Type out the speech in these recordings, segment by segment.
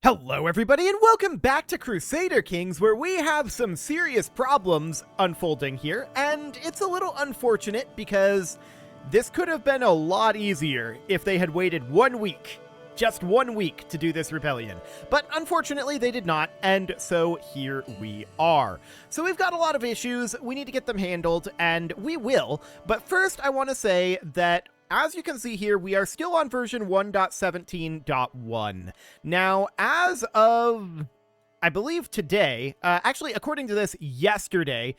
Hello everybody and welcome back to Crusader Kings, where we have some serious problems unfolding here, and it's a little unfortunate because this could have been a lot easier if they had waited 1 week, just 1 week to do this rebellion. But unfortunately they did not, and so here we are. So we've got a lot of issues, we need to get them handled, and we will. But first I want to say that as you can see here, we are still on version 1.17.1. Now, as of, I believe today, actually, according to this, yesterday,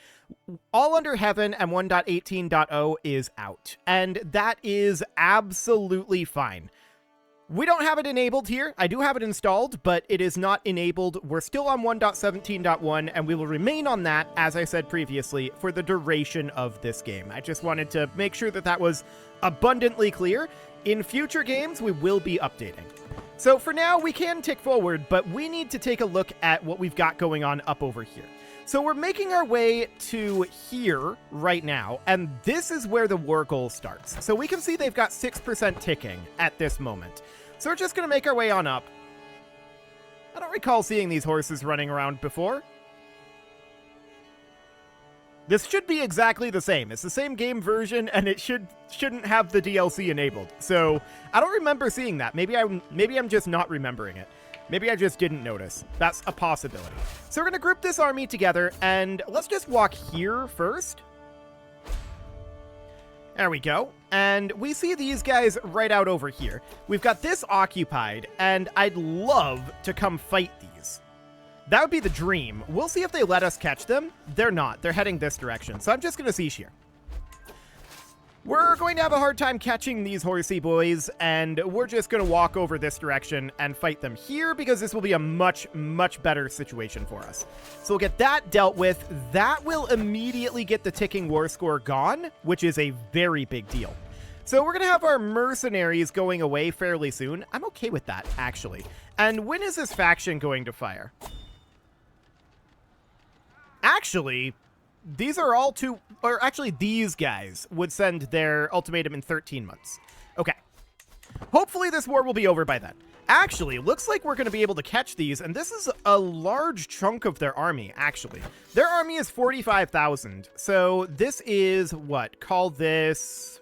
All Under Heaven and 1.18.0 is out. And that is absolutely fine. We don't have it enabled here. I do have it installed, but it is not enabled. We're still on 1.17.1, and we will remain on that, as I said previously, for the duration of this game. I just wanted to make sure that that was abundantly clear. In future games, we will be updating. So for now, we can tick forward, but we need to take a look at what we've got going on up over here. So we're making our way to here right now, and this is where the war goal starts. So we can see they've got 6% ticking at this moment. So we're just going to make our way on up. I don't recall seeing these horses running around before. This should be exactly the same. It's the same game version, and it shouldn't have the DLC enabled. So I don't remember seeing that. Maybe I'm just not remembering it. Maybe I just didn't notice. That's a possibility. So we're going to group this army together, and let's just walk here first. There we go. And we see these guys right out over here. We've got this occupied, and I'd love to come fight these. That would be the dream. We'll see if they let us catch them. They're not. They're heading this direction. So I'm just going to siege here. We're going to have a hard time catching these horsey boys, and we're just going to walk over this direction and fight them here because this will be a much, much better situation for us. So we'll get that dealt with. That will immediately get the ticking war score gone, which is a very big deal. So we're going to have our mercenaries going away fairly soon. I'm okay with that, actually. And when is this faction going to fire? Actually, these are all two, or actually these guys would send their ultimatum in 13 months. Okay. Hopefully this war will be over by then. Actually, looks like we're going to be able to catch these, and this is a large chunk of their army, actually. Their army is 45,000, so this is, what, call this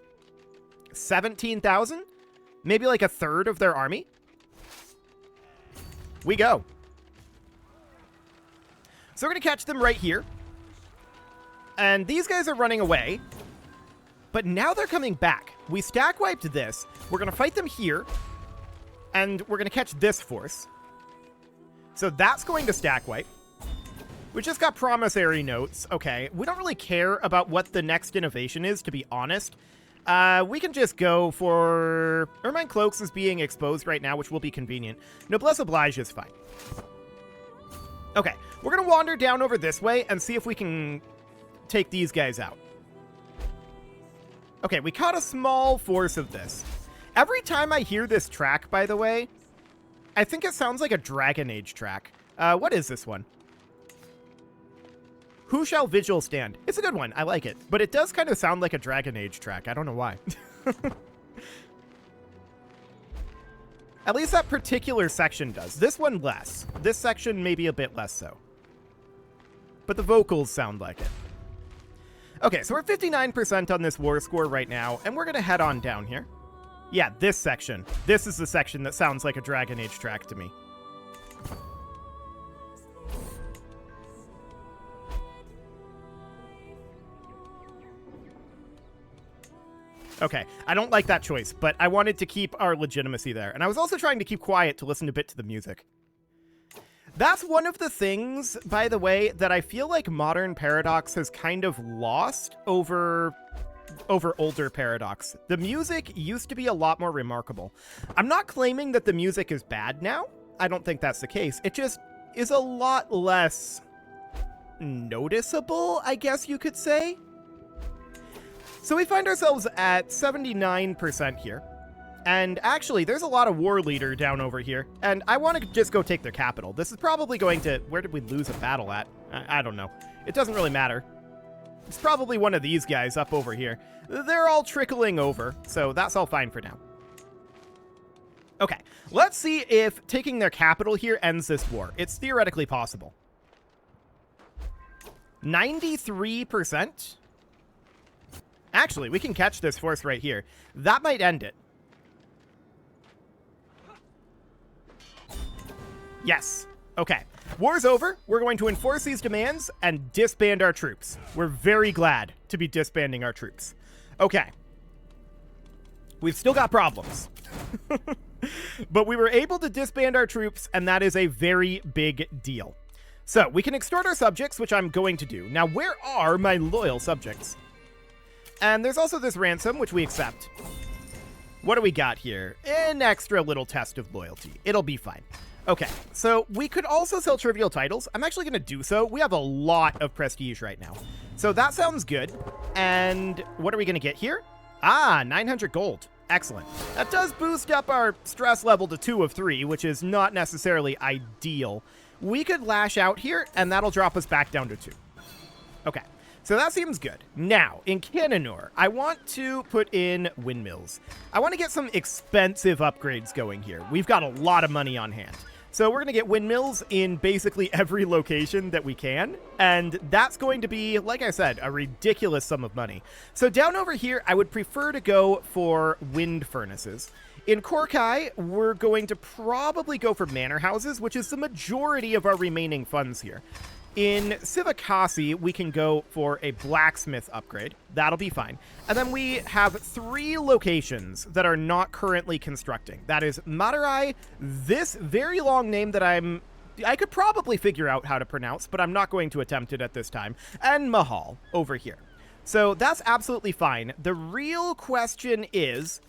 17,000? Maybe like a third of their army? We go. So we're going to catch them right here. And these guys are running away. But now they're coming back. We stack wiped this. We're going to fight them here. And we're going to catch this force. So that's going to stack wipe. We just got promissory notes. Okay. We don't really care about what the next innovation is, to be honest. We can just go for... Ermine Cloaks is being exposed right now, which will be convenient. Noblesse Oblige is fine. Okay. We're going to wander down over this way and see if we can take these guys out. Okay, we caught a small force of this. Every time I hear this track, by the way, I think it sounds like a Dragon Age track. What is this one? Who Shall Vigil Stand? It's a good one. I like it. But it does kind of sound like a Dragon Age track. I don't know why. At least that particular section does. This one less. This section maybe a bit less so. But the vocals sound like it. Okay, so we're 59% on this war score right now, and we're going to head on down here. Yeah, this section. This is the section that sounds like a Dragon Age track to me. Okay, I don't like that choice, but I wanted to keep our legitimacy there. And I was also trying to keep quiet to listen a bit to the music. That's one of the things, by the way, that I feel like modern Paradox has kind of lost over older Paradox. The music used to be a lot more remarkable. I'm not claiming that the music is bad now. I don't think that's the case. It just is a lot less noticeable, I guess you could say. So we find ourselves at 79% here. And actually, there's a lot of war leader down over here, and I want to just go take their capital. This is probably going to... Where did we lose a battle at? I don't know. It doesn't really matter. It's probably one of these guys up over here. They're all trickling over, so that's all fine for now. Okay, let's see if taking their capital here ends this war. It's theoretically possible. 93%? Actually, we can catch this force right here. That might end it. Yes. Okay. War's over. We're going to enforce these demands and disband our troops. We're very glad to be disbanding our troops. Okay. We've still got problems. But we were able to disband our troops, and that is a very big deal. So, we can extort our subjects, which I'm going to do. Now, where are my loyal subjects? And there's also this ransom, which we accept. What do we got here? An extra little test of loyalty. It'll be fine. Okay, so we could also sell trivial titles. I'm actually going to do so. We have a lot of prestige right now. So that sounds good. And what are we going to get here? Ah, 900 gold. Excellent. That does boost up our stress level to 2 of 3, which is not necessarily ideal. We could lash out here, and that'll drop us back down to 2. Okay, so that seems good. Now, in Cananor, I want to put in windmills. I want to get some expensive upgrades going here. We've got a lot of money on hand. So we're going to get windmills in basically every location that we can, and that's going to be, like I said, a ridiculous sum of money. So down over here, I would prefer to go for wind furnaces. In Korkai, we're going to probably go for manor houses, which is the majority of our remaining funds here. In Sivakasi, we can go for a blacksmith upgrade. That'll be fine. And then we have 3 locations that are not currently constructing. That is Madurai, this very long name that I could probably figure out how to pronounce, but I'm not going to attempt it at this time, and Mahal over here. So that's absolutely fine. The real question is,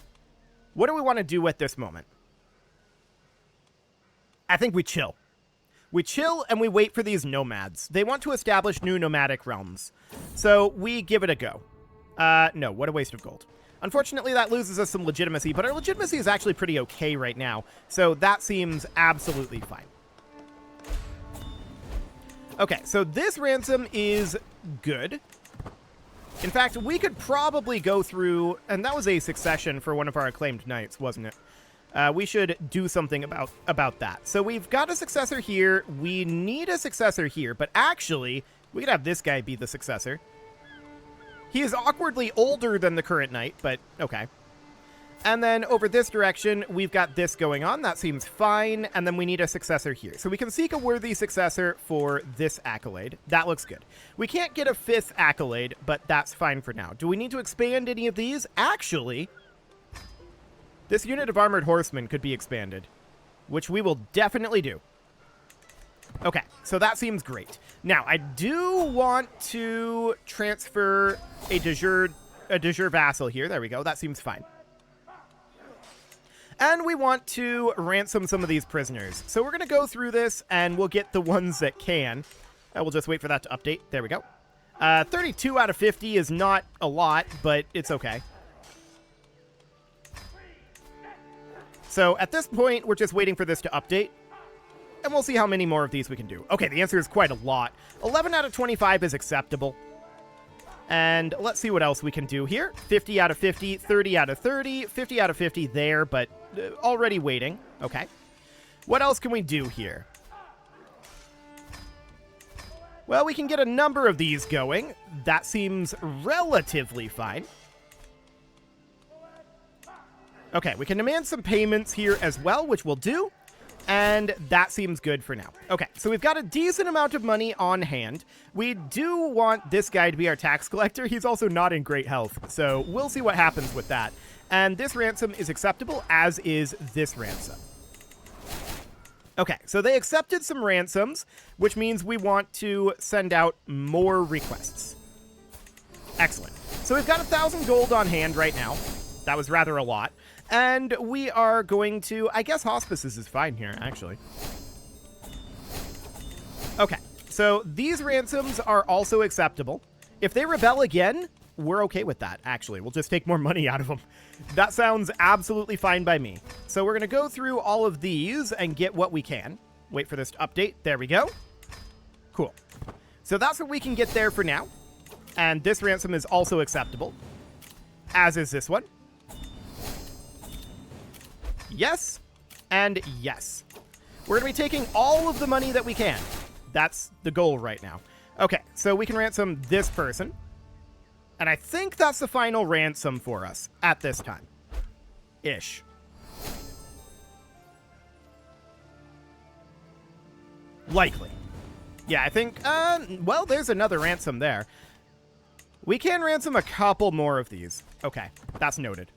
what do we want to do at this moment? I think we chill. We chill and we wait for these nomads. They want to establish new nomadic realms. So we give it a go. No, what a waste of gold. Unfortunately, that loses us some legitimacy, but our legitimacy is actually pretty okay right now. So that seems absolutely fine. Okay, so this ransom is good. In fact, we could probably go through, and that was a succession for one of our acclaimed knights, wasn't it? We should do something about that. So we've got a successor here. We need a successor here, but actually, we could have this guy be the successor. He is awkwardly older than the current knight, but okay. And then over this direction, we've got this going on. That seems fine. And then we need a successor here. So we can seek a worthy successor for this accolade. That looks good. We can't get a 5th accolade, but that's fine for now. Do we need to expand any of these? Actually, this unit of armored horsemen could be expanded, which we will definitely do. Okay, so that seems great. Now, I do want to transfer a de jure vassal here. There we go. That seems fine. And we want to ransom some of these prisoners. So we're going to go through this, and we'll get the ones that can. We'll just wait for that to update. There we go. 32 out of 50 is not a lot, but it's okay. So at this point, we're just waiting for this to update, and we'll see how many more of these we can do. Okay, the answer is quite a lot. 11 out of 25 is acceptable. And let's see what else we can do here. 50 out of 50, 30 out of 30, 50 out of 50 there, but already waiting. Okay. What else can we do here? Well, we can get a number of these going. That seems relatively fine. Okay, we can demand some payments here as well, which we'll do. And that seems good for now. Okay, so we've got a decent amount of money on hand. We do want this guy to be our tax collector. He's also not in great health, so we'll see what happens with that. And this ransom is acceptable, as is this ransom. Okay, so they accepted some ransoms, which means we want to send out more requests. Excellent. So we've got 1,000 gold on hand right now. That was rather a lot. And we are going to, I guess hospices is fine here, actually. Okay, so these ransoms are also acceptable. If they rebel again, we're okay with that, actually. We'll just take more money out of them. That sounds absolutely fine by me. So we're going to go through all of these and get what we can. Wait for this to update. There we go. Cool. So that's what we can get there for now. And this ransom is also acceptable, as is this one. Yes, And yes, we're going to be taking all of the money that we can. That's the goal right now. Okay, so we can ransom this person. And I think that's the final ransom for us at this time. Ish. Likely. Yeah, I think, well, there's another ransom there. We can ransom a couple more of these. Okay, that's noted.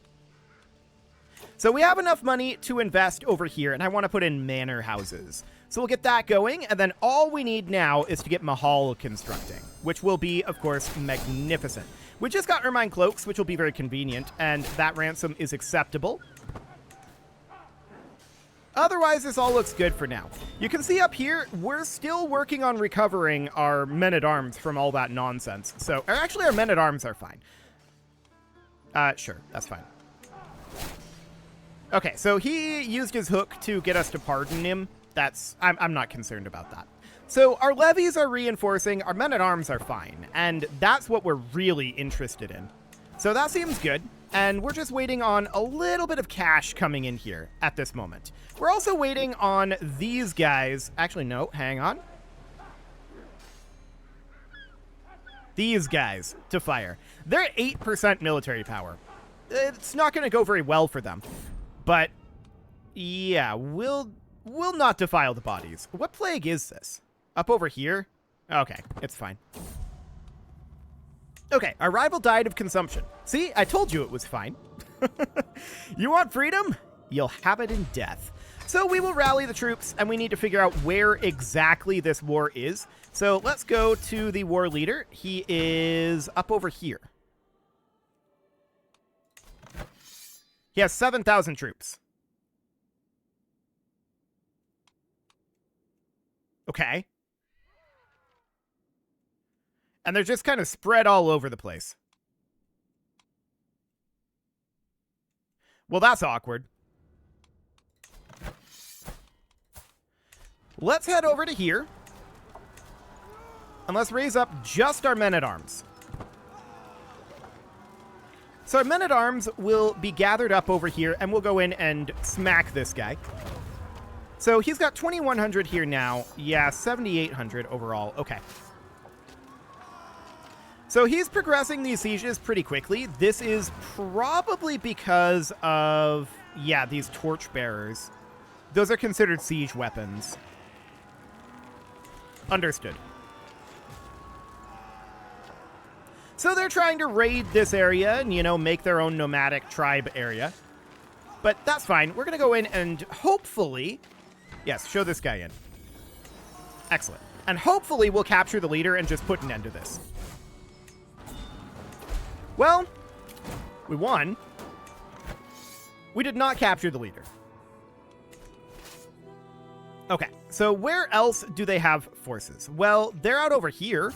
So we have enough money to invest over here, and I want to put in manor houses. So we'll get that going, and then all we need now is to get Mahal constructing, which will be, of course, magnificent. We just got Ermine Cloaks, which will be very convenient, and that ransom is acceptable. Otherwise, this all looks good for now. You can see up here, we're still working on recovering our men-at-arms from all that nonsense. So, or actually, our men-at-arms are fine. Sure, that's fine. Okay, so he used his hook to get us to pardon him. I'm not concerned about that. So our levies are reinforcing, our men-at-arms are fine, and that's what we're really interested in. So that seems good, and we're just waiting on a little bit of cash coming in here at this moment. We're also waiting on these guys. Actually, no, hang on. These guys to fire. They're 8% military power. It's not going to go very well for them. But, yeah, we'll not defile the bodies. What plague is this? Up over here? Okay, it's fine. Okay, our rival died of consumption. See, I told you it was fine. You want freedom? You'll have it in death. So we will rally the troops, and we need to figure out where exactly this war is. So let's go to the war leader. He is up over here. He has 7,000 troops. Okay. And they're just kind of spread all over the place. Well, that's awkward. Let's head over to here. And let's raise up just our men-at-arms. So our men-at-arms will be gathered up over here, and we'll go in and smack this guy. So he's got 2,100 here now. Yeah, 7,800 overall. Okay. So he's progressing these sieges pretty quickly. This is probably because of, yeah, these torchbearers. Those are considered siege weapons. Understood. So they're trying to raid this area and, you know, make their own nomadic tribe area. But that's fine. We're going to go in and hopefully... Yes, show this guy in. Excellent. And hopefully we'll capture the leader and just put an end to this. Well, we won. We did not capture the leader. Okay, so where else do they have forces? Well, they're out over here.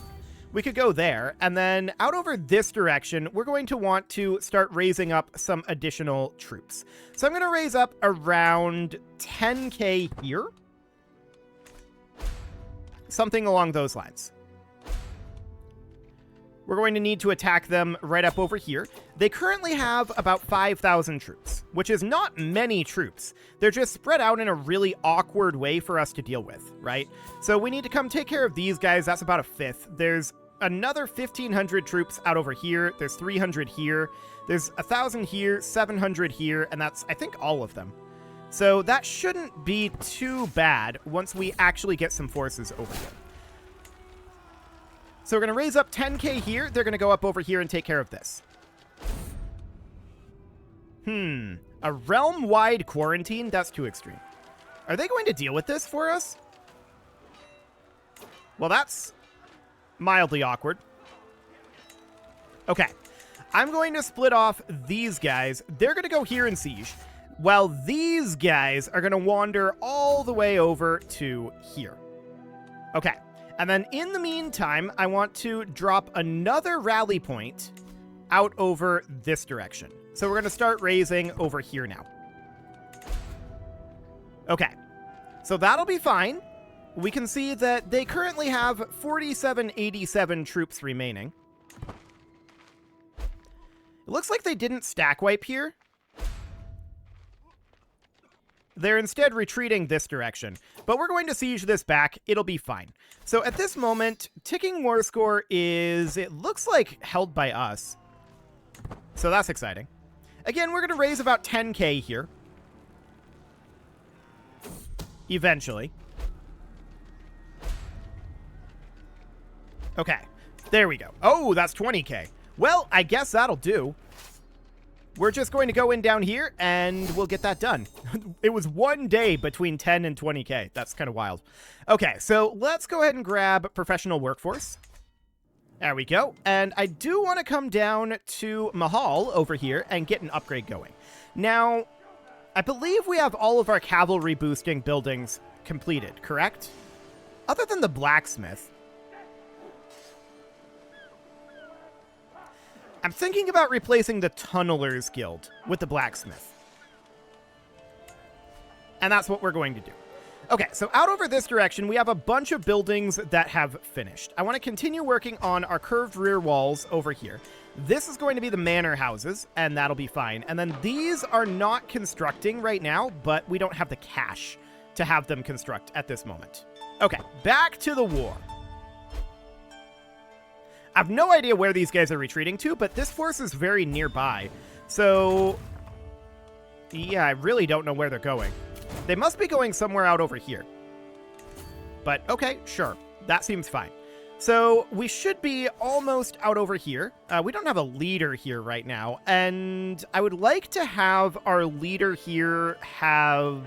We could go there, and then out over this direction, we're going to want to start raising up some additional troops. So I'm going to raise up around 10k here. Something along those lines. We're going to need to attack them right up over here. They currently have about 5,000 troops, which is not many troops. They're just spread out in a really awkward way for us to deal with, right? So we need to come take care of these guys. That's about a fifth. There's another 1,500 troops out over here. There's 300 here. There's 1,000 here, 700 here, and that's, I think, all of them. So that shouldn't be too bad once we actually get some forces over here. So we're going to raise up 10k here. They're going to go up over here and take care of this. A realm-wide quarantine? That's too extreme. Are they going to deal with this for us? Well, that's mildly awkward. Okay. I'm going to split off these guys. They're going to go here and siege, while these guys are going to wander all the way over to here. Okay. And then in the meantime, I want to drop another rally point out over this direction. So we're going to start raising over here now. Okay. So that'll be fine. We can see that they currently have 4,787 troops remaining. It looks like they didn't stack wipe here. They're instead retreating this direction, but we're going to siege this back. It'll be fine. So at this moment, ticking war score is, it looks like, held by us. So that's exciting. Again, we're going to raise about 10k here. Eventually. Okay, there we go. Oh, that's 20k. Well, I guess that'll do. We're just going to go in down here, and we'll get that done. It was 1 day between 10 and 20k. That's kind of wild. Okay, so let's go ahead and grab professional workforce. There we go. And I do want to come down to Mahal over here and get an upgrade going. Now, I believe we have all of our cavalry boosting buildings completed, correct? Other than the blacksmith. I'm thinking about replacing the Tunnelers Guild with the blacksmith. And that's what we're going to do. Okay, so out over this direction, we have a bunch of buildings that have finished. I want to continue working on our curved rear walls over here. This is going to be the manor houses, and that'll be fine. And then these are not constructing right now, but we don't have the cash to have them construct at this moment. Okay, back to the war. I have no idea where these guys are retreating to, but this force is very nearby. So, yeah, I really don't know where they're going. They must be going somewhere out over here. But, okay, sure. That seems fine. So, we should be almost out over here. We don't have a leader here right now. And I would like to have our leader here have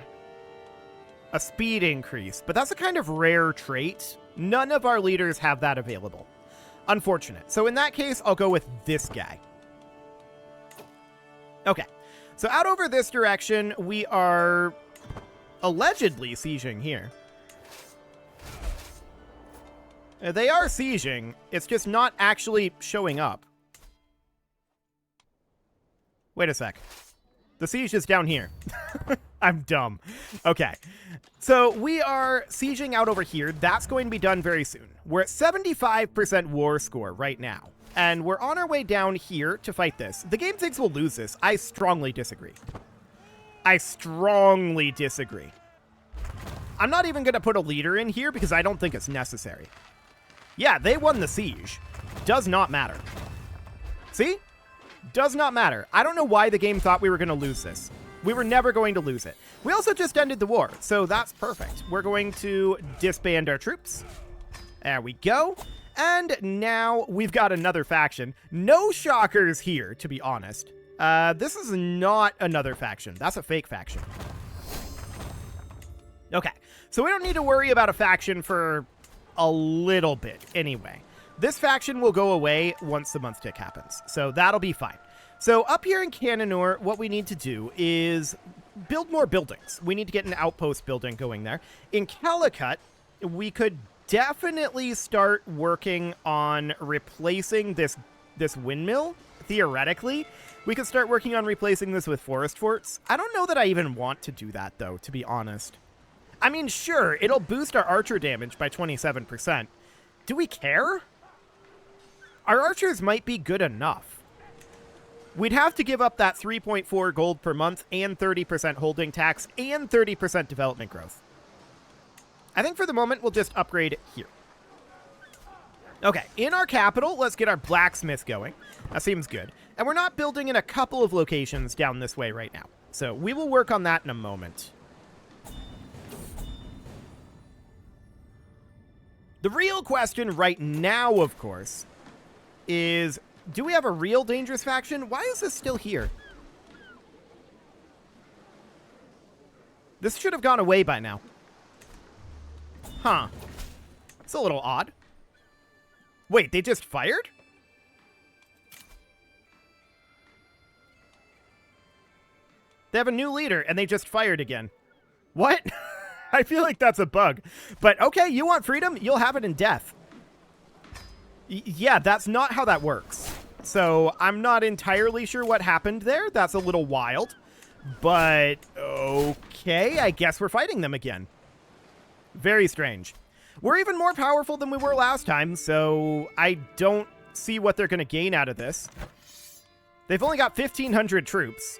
a speed increase. But that's a kind of rare trait. None of our leaders have that available. Unfortunate. So in that case, I'll go with this guy. Okay. So out over this direction, we are allegedly sieging here. They are sieging. It's just not actually showing up. Wait a sec. The siege is down here. I'm dumb. Okay. So we are sieging out over here. That's going to be done very soon. We're at 75% war score right now. And we're on our way down here to fight this. The game thinks we'll lose this. I strongly disagree. I strongly disagree. I'm not even going to put a leader in here because I don't think it's necessary. Yeah, they won the siege. Does not matter. See? Does not matter. I don't know why the game thought we were going to lose this. We were never going to lose it. We also just ended the war, so that's perfect. We're going to disband our troops. There we go. And now we've got another faction. No shockers here, to be honest. This is not another faction. That's a fake faction. Okay, so we don't need to worry about a faction for a little bit anyway. This faction will go away once the month tick happens, so that'll be fine. So up here in Cananur, what we need to do is build more buildings. We need to get an outpost building going there. In Calicut, we could definitely start working on replacing this windmill, theoretically. We could start working on replacing this with forest forts. I don't know that I even want to do that, though, to be honest. I mean, sure, it'll boost our archer damage by 27%. Do we care? Our archers might be good enough. We'd have to give up that 3.4 gold per month and 30% holding tax and 30% development growth. I think for the moment, we'll just upgrade it here. Okay, in our capital, let's get our blacksmith going. That seems good. And we're not building in a couple of locations down this way right now. So we will work on that in a moment. The real question right now, of course, is, do we have a real dangerous faction? Why is this still here? This should have gone away by now. Huh. It's a little odd. Wait, they just fired? They have a new leader, and they just fired again. What? I feel like that's a bug. But okay, you want freedom? You'll have it in death. Yeah, that's not how that works. So I'm not entirely sure what happened there. That's a little wild. But okay, I guess we're fighting them again. Very strange. We're even more powerful than we were last time, so I don't see what they're going to gain out of this. They've only got 1,500 troops.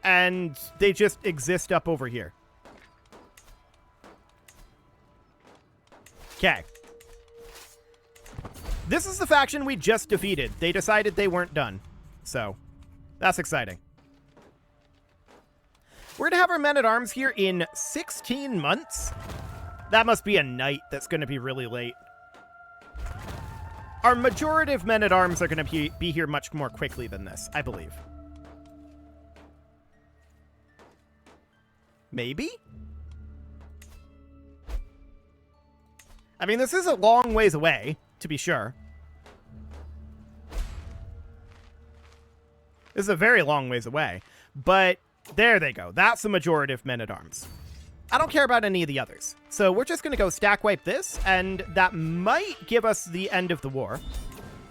and they just exist up over here. Okay. This is the faction we just defeated. They decided they weren't done. So, that's exciting. We're going to have our men-at-arms here in 16 months. That must be a night that's going to be really late. Our majority of men-at-arms are going to be here much more quickly than this, I believe. Maybe? I mean, this is a long ways away, to be sure. This is a very long ways away. But there they go. That's the majority of men-at-arms. I don't care about any of the others. So we're just going to go stack wipe this, and that might give us the end of the war.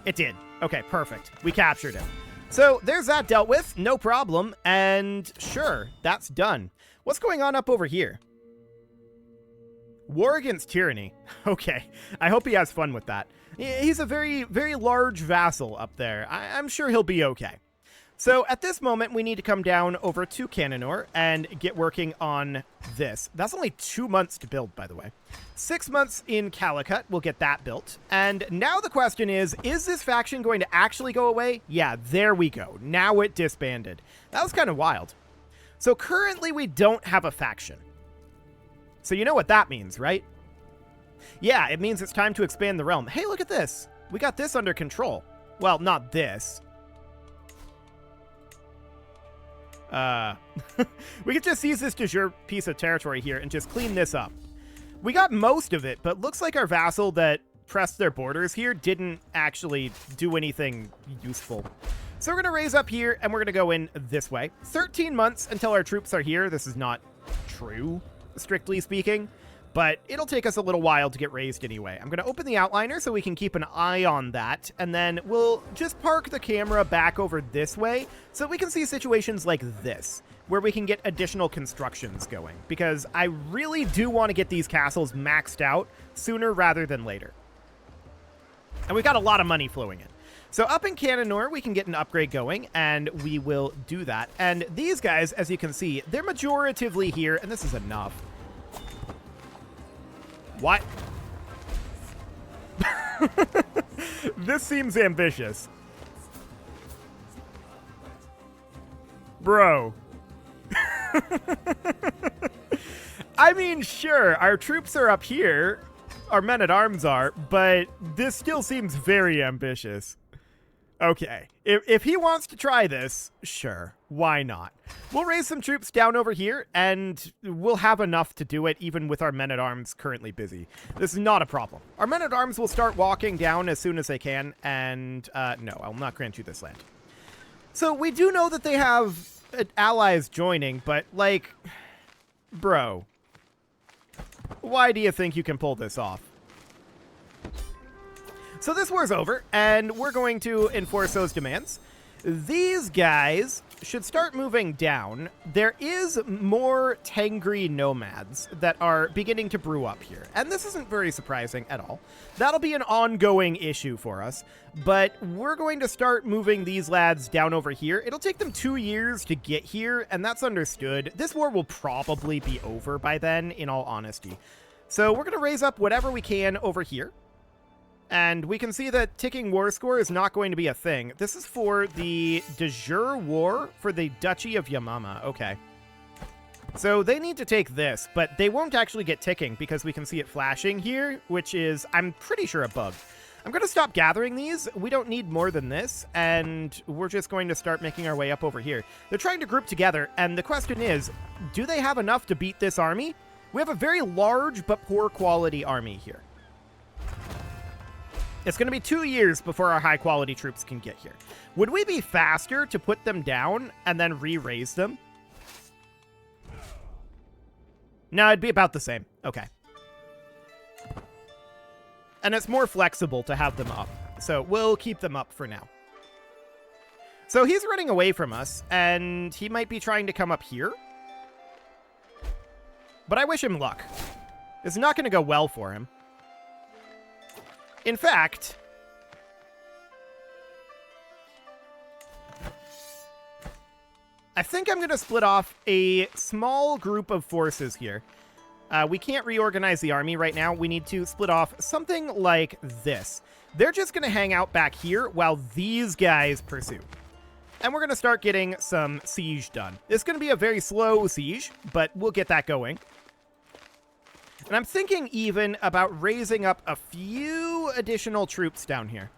It did. Okay, perfect. We captured it. So there's that dealt with. No problem. And sure, that's done. What's going on up over here? War against tyranny. Okay, I hope he has fun with that. He's a very, very large vassal up there. I'm sure he'll be okay. So at this moment, we need to come down over to Cannonor and get working on this. That's only 2 months to build, by the way. 6 months in Calicut, we'll get that built. And now the question is this faction going to actually go away? Yeah, there we go. Now it disbanded. That was kind of wild. So currently we don't have a faction. So you know what that means, right? Yeah, it means it's time to expand the realm. Hey, look at this. We got this under control. Well, not this. We could just use this de jure piece of territory here and just clean this up. We got most of it, but looks like our vassal that pressed their borders here didn't actually do anything useful. So we're going to raise up here, and we're going to go in this way. 13 months until our troops are here. This is not true, strictly speaking, but it'll take us a little while to get raised anyway. I'm going to open the outliner so we can keep an eye on that, and then we'll just park the camera back over this way so we can see situations like this, where we can get additional constructions going, because I really do want to get these castles maxed out sooner rather than later. And we've got a lot of money flowing in. So up in Cannonor, we can get an upgrade going, and we will do that. And these guys, as you can see, they're majoritively here, and this is enough. What? This seems ambitious. Bro. I mean, sure, our troops are up here, our men-at-arms are, but this still seems very ambitious. Okay, if he wants to try this, sure, why not? We'll raise some troops down over here, and we'll have enough to do it even with our men-at-arms currently busy. This is not a problem. Our men-at-arms will start walking down as soon as they can, and no, I'll not grant you this land. So we do know that they have allies joining, but, like, bro, why do you think you can pull this off? So this war's over, and we're going to enforce those demands. These guys should start moving down. There is more Tengri nomads that are beginning to brew up here, and this isn't very surprising at all. That'll be an ongoing issue for us, but we're going to start moving these lads down over here. It'll take them 2 years to get here, and that's understood. This war will probably be over by then, in all honesty. So we're going to raise up whatever we can over here. And we can see that ticking war score is not going to be a thing. This is for the de jure war for the Duchy of Yamama. Okay. So they need to take this, but they won't actually get ticking because we can see it flashing here, which is, I'm pretty sure, a bug. I'm going to stop gathering these. We don't need more than this, and we're just going to start making our way up over here. They're trying to group together, and the question is, do they have enough to beat this army? We have a very large but poor quality army here. It's going to be 2 years before our high-quality troops can get here. Would we be faster to put them down and then re-raise them? No, it'd be about the same. Okay. And it's more flexible to have them up. So we'll keep them up for now. So he's running away from us, and he might be trying to come up here. But I wish him luck. It's not going to go well for him. In fact, I think I'm going to split off a small group of forces here. We can't reorganize the army right now. We need to split off something like this. They're just going to hang out back here while these guys pursue. And we're going to start getting some siege done. It's going to be a very slow siege, but we'll get that going. And I'm thinking even about raising up a few additional troops down here.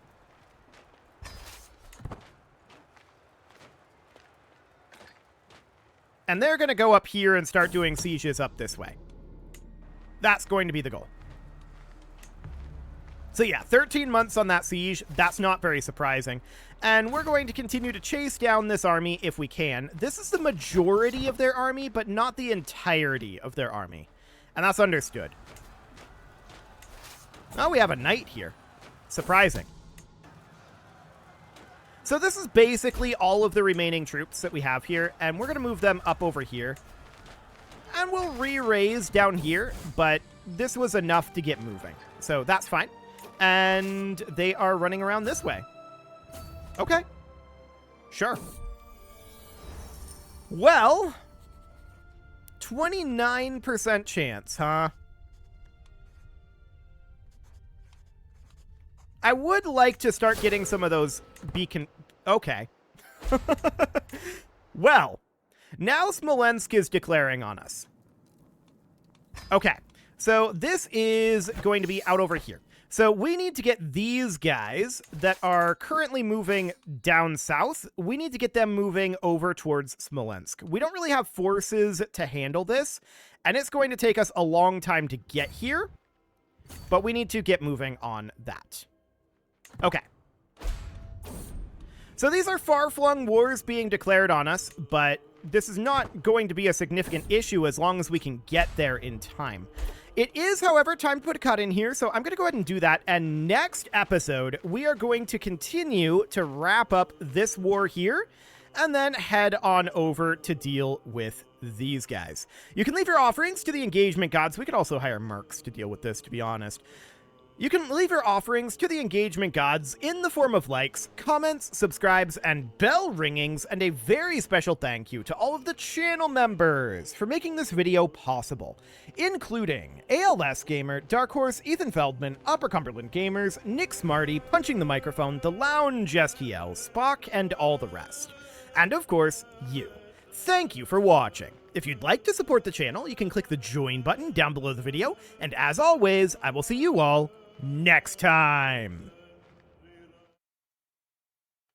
And they're going to go up here and start doing sieges up this way. That's going to be the goal. So yeah, 13 months on that siege. That's not very surprising. And we're going to continue to chase down this army if we can. This is the majority of their army, but not the entirety of their army. And that's understood. Oh, we have a knight here. Surprising. So this is basically all of the remaining troops that we have here, and we're going to move them up over here. And we'll re-raise down here, but this was enough to get moving. So that's fine. And they are running around this way. Okay. Sure. Well, 29% chance, huh? I would like to start getting some of those beacon... Okay. Well, now Smolensk is declaring on us. Okay, so this is going to be out over here. So we need to get these guys that are currently moving down south. We need to get them moving over towards Smolensk. We don't really have forces to handle this, and it's going to take us a long time to get here, but we need to get moving on that. Okay. So these are far-flung wars being declared on us, but this is not going to be a significant issue as long as we can get there in time. It is, however, time to put a cut in here, so I'm going to go ahead and do that. And next episode, we are going to continue to wrap up this war here, and then head on over to deal with these guys. You can leave your offerings to the engagement gods. We could also hire mercs to deal with this, to be honest. You can leave your offerings to the engagement gods in the form of likes, comments, subscribes, and bell ringings, and a very special thank you to all of the channel members for making this video possible, including ALS Gamer, Dark Horse, Ethan Feldman, Upper Cumberland Gamers, Nick Smarty, Punching the Microphone, The Lounge STL, Spock, and all the rest. And of course, you. Thank you for watching. If you'd like to support the channel, you can click the join button down below the video, and as always, I will see you all next time.